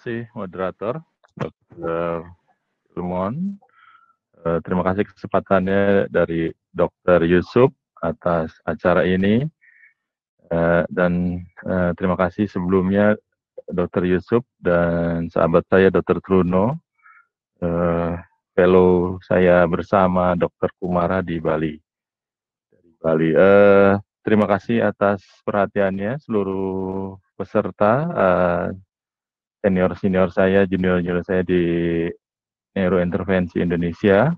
kasih moderator, Dr. Ilmon. Terima kasih kesempatannya dari Dr. Yusuf atas acara ini. Dan terima kasih sebelumnya Dr. Yusuf dan sahabat saya Dr. Truno, fellow saya bersama Dr. Kumara di Bali. Terima kasih atas perhatiannya seluruh peserta, senior-senior saya, junior-junior saya di Neurointervensi Indonesia.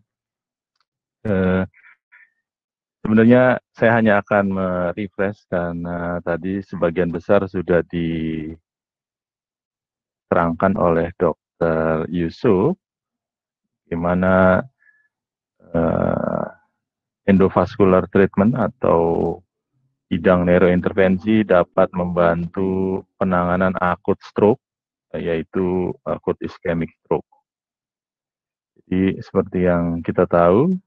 Sebenarnya saya hanya akan merefresh karena tadi sebagian besar sudah diterangkan oleh Dr. Yusuf, gimana endovascular treatment atau bidang neurointervensi dapat membantu penanganan akut stroke, yaitu akut ischemic stroke. Jadi seperti yang kita tahu,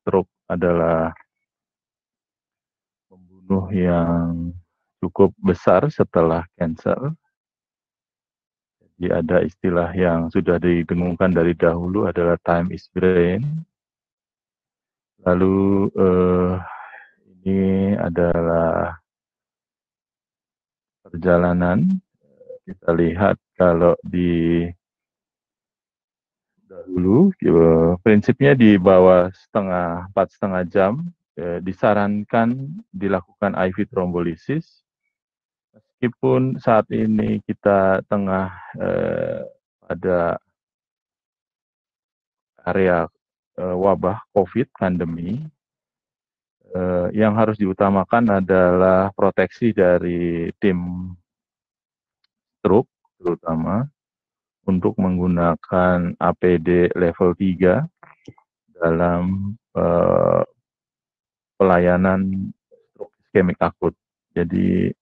stroke adalah pembunuh yang cukup besar setelah cancer. Jadi ada istilah yang sudah didengungkan dari dahulu adalah time is brain. Lalu ini adalah perjalanan. Kita lihat kalau di dahulu prinsipnya di bawah 4,5 jam disarankan dilakukan IV thrombolysis. Meskipun saat ini kita tengah pada area wabah COVID, pandemi, yang harus diutamakan adalah proteksi dari tim stroke, terutama untuk menggunakan APD level 3 dalam pelayanan stroke iskemik akut. Jadi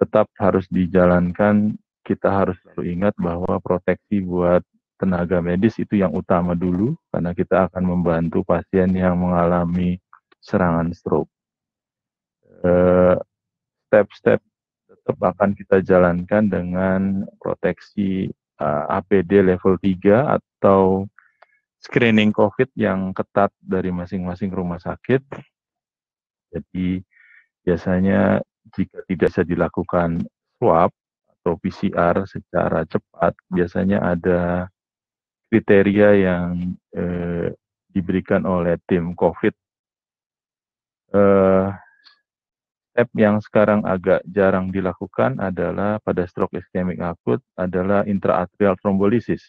tetap harus dijalankan, kita harus selalu ingat bahwa proteksi buat tenaga medis itu yang utama dulu, karena kita akan membantu pasien yang mengalami serangan stroke. Step-step tetap akan kita jalankan dengan proteksi APD level 3 atau screening COVID yang ketat dari masing-masing rumah sakit. Jadi biasanya jika tidak bisa dilakukan swab atau PCR secara cepat, biasanya ada kriteria yang diberikan oleh tim COVID. Step yang sekarang agak jarang dilakukan adalah pada stroke iskemik akut adalah intraatrial thrombolysis.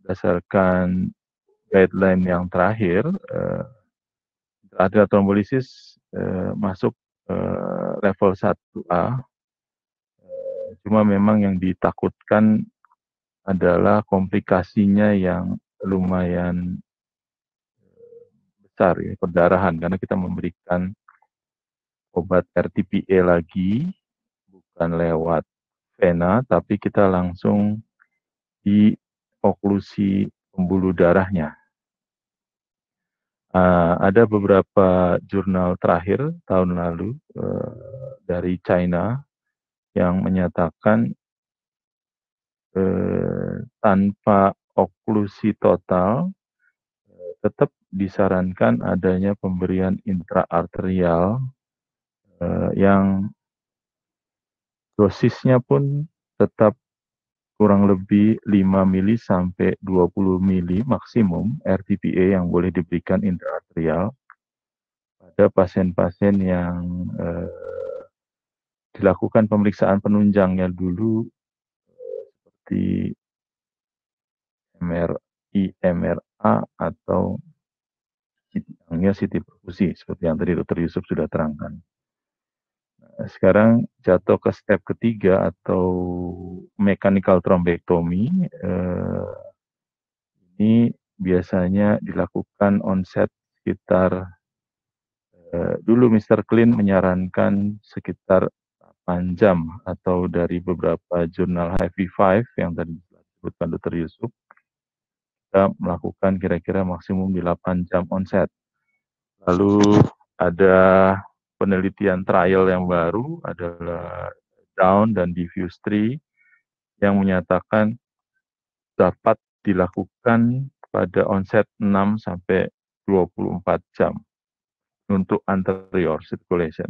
Berdasarkan guideline yang terakhir, intraatrial thrombolysis masuk level 1A. Cuma memang yang ditakutkan adalah komplikasinya yang lumayan besar, ya, perdarahan, karena kita memberikan obat RTPA lagi, bukan lewat vena, tapi kita langsung di oklusi pembuluh darahnya. Ada beberapa jurnal terakhir tahun lalu dari China yang menyatakan tanpa oklusi total tetap disarankan adanya pemberian intraarterial yang dosisnya pun tetap kurang lebih 5 mili sampai 20 mili maksimum RTPA yang boleh diberikan intraarterial pada pasien-pasien yang dilakukan pemeriksaan penunjangnya dulu seperti MRI, MRA atau CT perfusi seperti yang tadi Dr. Yusuf sudah terangkan. Sekarang jatuh ke step ketiga atau mechanical thrombectomy. Ini biasanya dilakukan onset sekitar dulu Mr. Klein menyarankan sekitar 8 jam atau dari beberapa jurnal HIV5 yang tadi disebutkan Dr. Yusuf, kita melakukan kira-kira maksimum di 8 jam onset. Lalu ada penelitian trial yang baru adalah down dan diffuse tree yang menyatakan dapat dilakukan pada onset 6 sampai 24 jam untuk anterior circulation.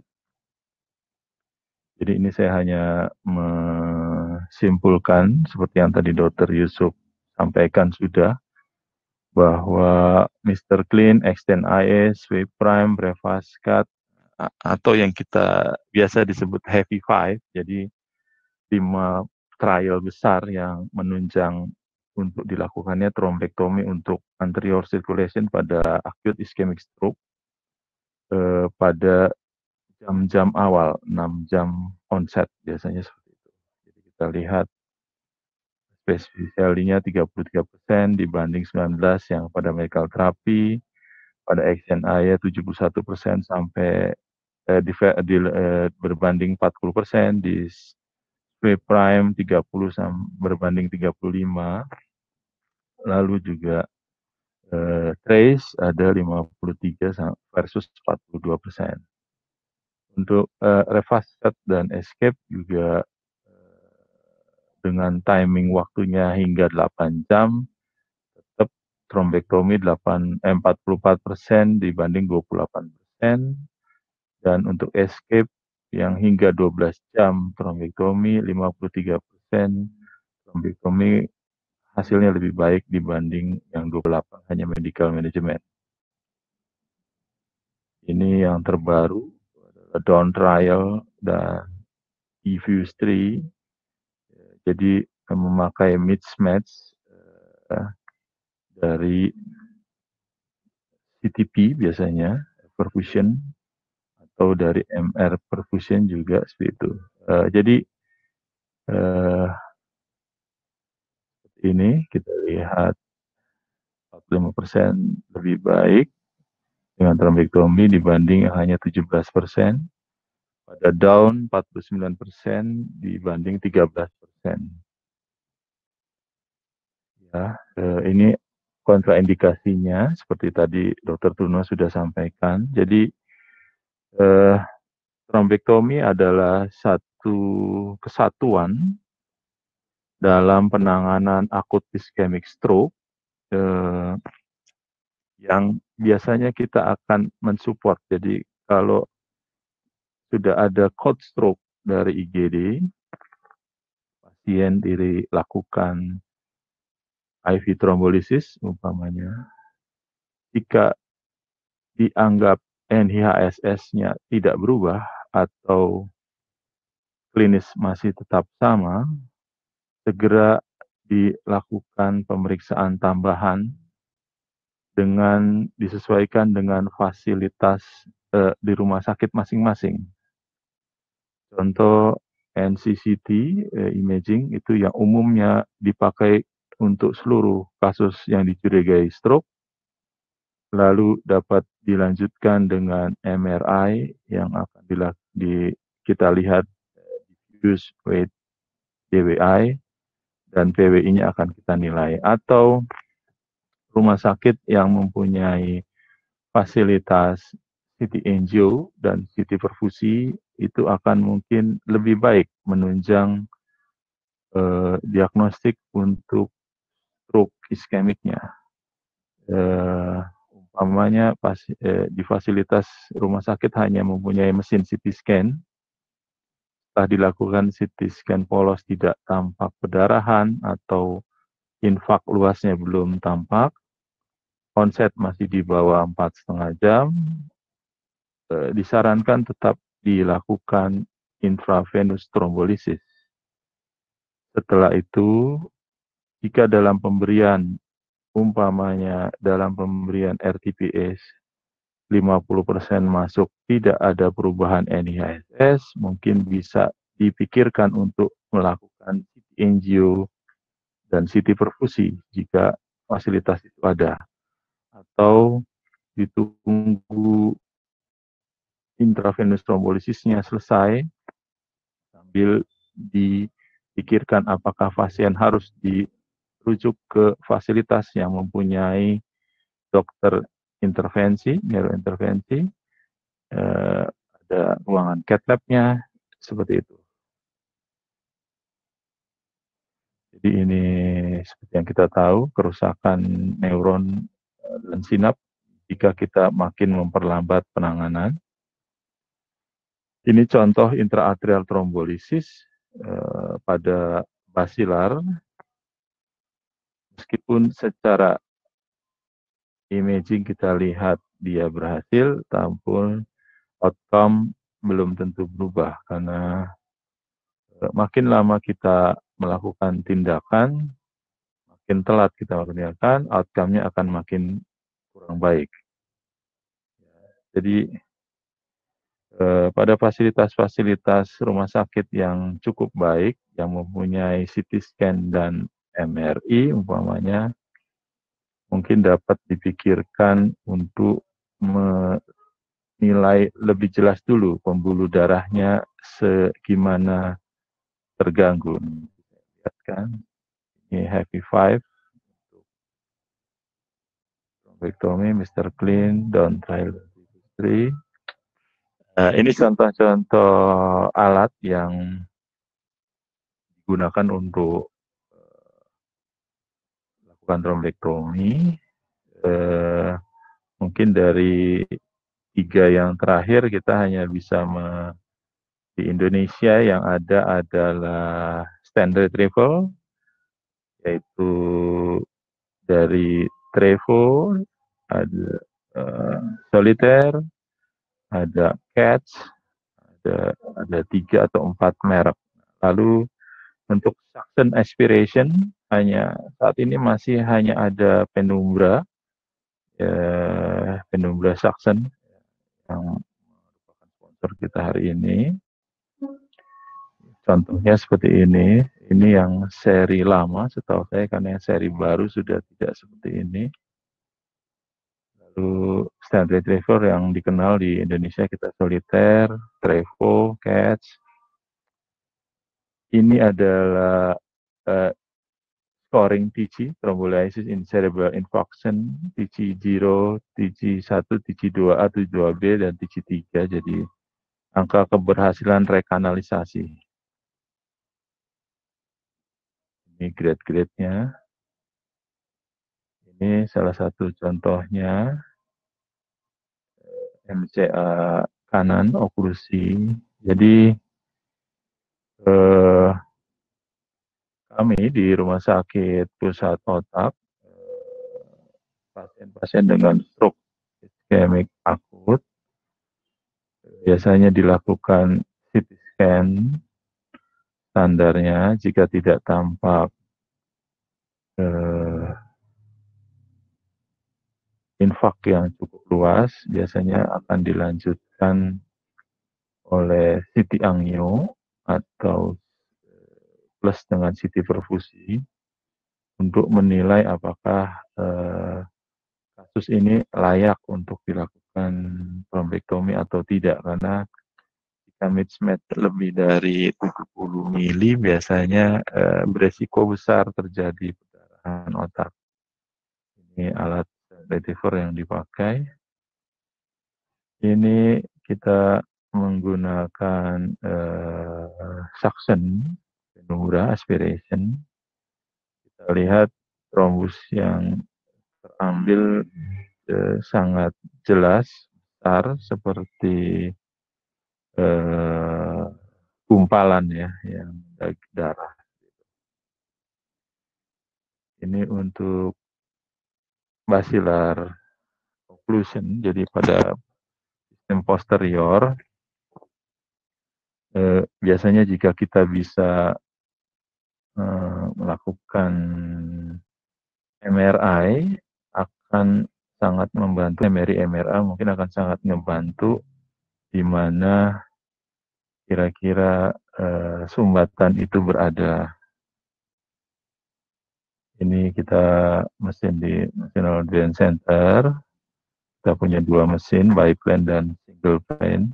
Jadi ini saya hanya menyimpulkan seperti yang tadi Dr. Yusuf sampaikan sudah, bahwa Mr. Clean, Extend IS, Sweep Prime, Brevascat, atau yang kita biasa disebut Heavy Five, jadi 5 trial besar yang menunjang untuk dilakukannya trombektomi untuk anterior circulation pada acute ischemic stroke pada jam-jam awal, 6 jam onset biasanya seperti itu. Jadi kita lihat spesialinya 33% dibanding 19 yang pada medical therapy, pada XNA-nya 71% sampai berbanding 40%, di Sweep Prime 30 berbanding 35, lalu juga Trace ada 53 versus 42%. Untuk Revascat dan Escape juga dengan timing waktunya hingga 8 jam, tetap trombektomi 44% dibanding 28%, dan untuk Escape yang hingga 12 jam trombektomi 53%, trombektomi hasilnya lebih baik dibanding yang 28 hanya medical management. Ini yang terbaru, Dawn Trial dan Diffuse Tree. Jadi memakai mismatch dari CTP biasanya, perfusion, atau dari MR perfusion juga seperti itu. Jadi ini kita lihat 45% lebih baik dengan trombektomi dibanding hanya 17%. Pada down 49% dibanding 13%. Ya, ini kontraindikasinya seperti tadi Dr. Truno sudah sampaikan. Jadi trombektomi adalah satu kesatuan dalam penanganan akut ischemic stroke yang biasanya kita akan mensupport. Jadi kalau sudah ada cold stroke dari IGD, pasien dilakukan IV trombolisis umpamanya, jika dianggap NIHSS-nya tidak berubah atau klinis masih tetap sama, segera dilakukan pemeriksaan tambahan dengan disesuaikan dengan fasilitas di rumah sakit masing-masing. Contoh NCCT imaging itu yang umumnya dipakai untuk seluruh kasus yang dicurigai stroke, lalu dapat dilanjutkan dengan MRI yang akan kita lihat diffuse weight DWI dan PWI-nya akan kita nilai, atau rumah sakit yang mempunyai fasilitas CT angio dan CT perfusi itu akan mungkin lebih baik menunjang diagnostik untuk stroke iskemiknya. Umpamanya di fasilitas rumah sakit hanya mempunyai mesin CT scan, setelah dilakukan CT scan polos tidak tampak perdarahan atau infak luasnya belum tampak, onset masih di bawah 4,5 jam, disarankan tetap dilakukan intravenous trombolisis. Setelah itu, jika dalam pemberian umpamanya dalam pemberian RTPS 50% masuk tidak ada perubahan NIHSS, mungkin bisa dipikirkan untuk melakukan CT angio dan CT perfusi jika fasilitas itu ada, atau ditunggu intravenous trombolisisnya selesai sambil dipikirkan apakah pasien harus dirujuk ke fasilitas yang mempunyai dokter intervensi, neurointervensi, ada ruangan cath lab-nya, seperti itu. Jadi ini seperti yang kita tahu, kerusakan neuron dan sinap jika kita makin memperlambat penanganan. Ini contoh intraatrial trombolisis pada basilar, meskipun secara imaging kita lihat dia berhasil, namun outcome belum tentu berubah karena makin lama kita melakukan tindakan, makin telat kita melakukan, outcome-nya akan makin kurang baik. Jadi pada fasilitas-fasilitas rumah sakit yang cukup baik, yang mempunyai CT scan dan MRI umpamanya, mungkin dapat dipikirkan untuk menilai lebih jelas dulu pembuluh darahnya segimana terganggu. Lihat kan, ini Happy Five, trombektomi, Mr. Clean, down trial 3. Ini contoh-contoh alat yang digunakan untuk melakukan trombektomi. Mungkin dari 3 yang terakhir kita hanya bisa di Indonesia yang ada adalah stand retrieval, yaitu dari Trevo, ada Solitaire, ada Catch, ada 3 atau 4 merek. Lalu untuk suction aspiration hanya saat ini masih hanya ada Penumbra, Penumbra Suction yang merupakan sponsor kita hari ini. Contohnya seperti ini yang seri lama setahu saya, karena yang seri baru sudah tidak seperti ini. Lalu stand retriever yang dikenal di Indonesia kita Solitaire, Trevo, Catch. Ini adalah scoring TG, thrombolysis in cerebral infarction, TG0, TG1, TG2A, TG2B, dan TG3. Jadi angka keberhasilan rekanalisasi. Ini grade-grade-nya. Ini salah satu contohnya, MCA kanan, oklusi. Jadi kami di Rumah Sakit Pusat Otak, pasien-pasien dengan stroke iskemik akut, biasanya dilakukan CT scan standarnya. Jika tidak tampak infak yang cukup luas, biasanya akan dilanjutkan oleh CT angio atau plus dengan CT perfusi untuk menilai apakah kasus ini layak untuk dilakukan trombektomi atau tidak, karena jika mismatch lebih dari 70 mili biasanya beresiko besar terjadi perdarahan otak. Ini alat retriever yang dipakai. Ini kita menggunakan suction, Penumbra aspiration. Kita lihat trombus yang terambil sangat jelas, besar, seperti gumpalan ya, yang darah. Ini untuk basilar occlusion, jadi pada sistem posterior, biasanya jika kita bisa melakukan MRI akan sangat membantu. MRI mungkin akan sangat membantu di mana kira-kira sumbatan itu berada. Ini kita mesin di National Brain Center. Kita punya 2 mesin, biplane dan single plane.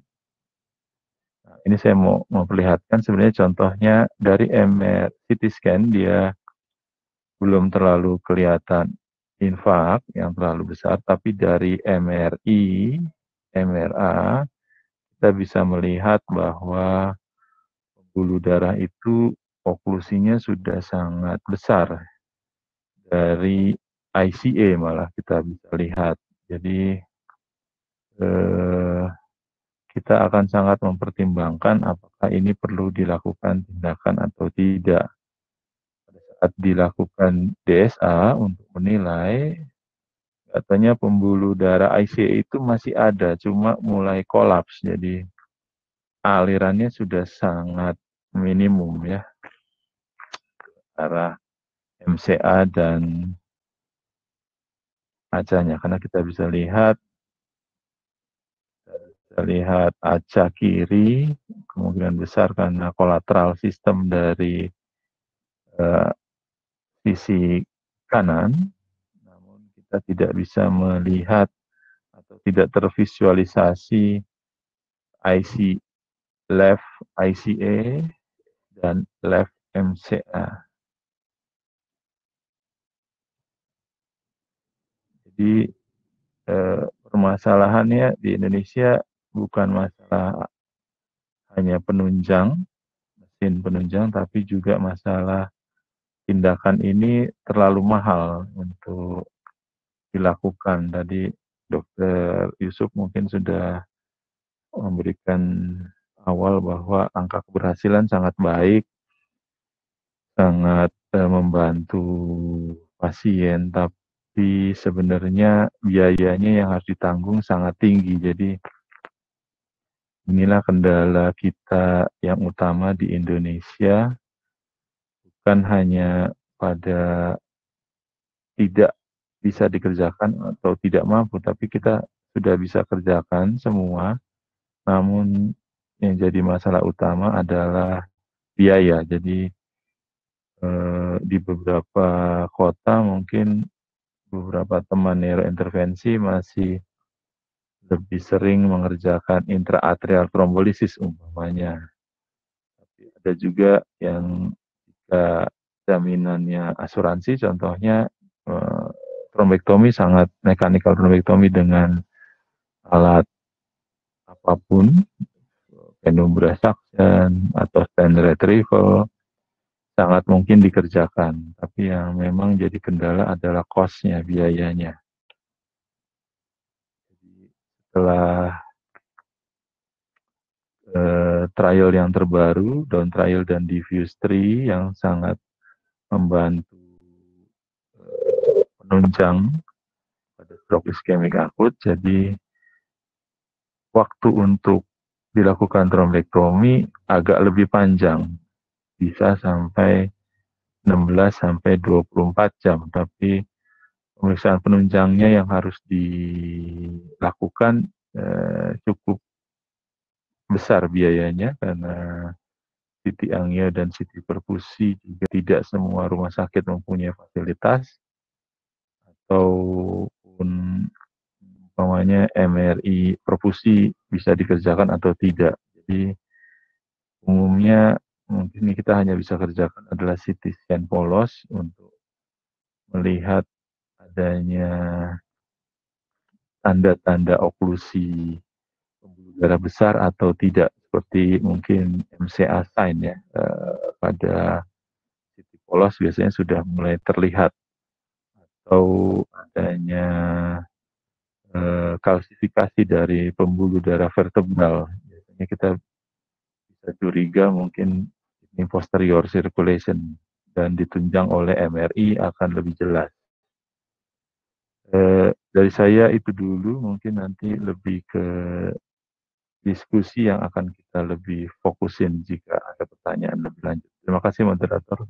Nah, ini saya mau memperlihatkan sebenarnya contohnya dari CT scan, dia belum terlalu kelihatan infak yang terlalu besar, tapi dari MRI, MRA, kita bisa melihat bahwa pembuluh darah itu oklusinya sudah sangat besar, dari ICA malah kita bisa lihat. Jadi, eee, kita akan sangat mempertimbangkan apakah ini perlu dilakukan tindakan atau tidak. Pada saat dilakukan DSA untuk menilai, katanya pembuluh darah ICA itu masih ada, cuma mulai kolaps, jadi alirannya sudah sangat minimum ya, arah MCA dan AC-nya. Karena kita bisa lihat AC kiri, kemungkinan besar karena kolateral sistem dari eee, sisi kanan, namun kita tidak bisa melihat atau tidak tervisualisasi IC left ICA dan left MCA. Jadi, permasalahannya di Indonesia bukan masalah hanya penunjang, mesin penunjang, tapi juga masalah tindakan ini terlalu mahal untuk dilakukan. Tadi Dokter Yusuf mungkin sudah memberikan awal bahwa angka keberhasilan sangat baik, sangat, membantu pasien, tapi sebenarnya biayanya yang harus ditanggung sangat tinggi. Jadi inilah kendala kita yang utama di Indonesia, bukan hanya pada tidak bisa dikerjakan atau tidak mampu, tapi kita sudah bisa kerjakan semua, namun yang jadi masalah utama adalah biaya. Jadi, di beberapa kota mungkin beberapa teman neurointervensi masih lebih sering mengerjakan intraatrial trombolisis umpamanya. Tapi ada juga yang jika jaminannya asuransi, contohnya, trombektomi sangat mechanical trombektomi dengan alat apapun, penumbra suction atau stent retrieval, sangat mungkin dikerjakan. Tapi yang memang jadi kendala adalah cost-nya, biayanya. Jadi setelah trial yang terbaru, down trial dan diffuse 3 yang sangat membantu penunjang pada stroke iskemik akut. Jadi waktu untuk dilakukan trombektomi agak lebih panjang, bisa sampai 16 sampai 24 jam, tapi pemeriksaan penunjangnya yang harus dilakukan cukup besar biayanya karena CT angio dan CT perfusi juga tidak semua rumah sakit mempunyai fasilitas, ataupun umpamanya MRI perfusi bisa dikerjakan atau tidak. Jadi umumnya mungkin kita hanya bisa kerjakan adalah CT scan polos untuk melihat adanya tanda-tanda oklusi pembuluh darah besar atau tidak, seperti mungkin MCA sign ya, pada CT polos biasanya sudah mulai terlihat, atau adanya kalsifikasi dari pembuluh darah vertebral. Biasanya kita bisa curiga mungkin ini posterior circulation dan ditunjang oleh MRI akan lebih jelas. Dari saya itu dulu, mungkin nanti lebih ke diskusi yang akan kita lebih fokusin jika ada pertanyaan lebih lanjut. Terima kasih moderator.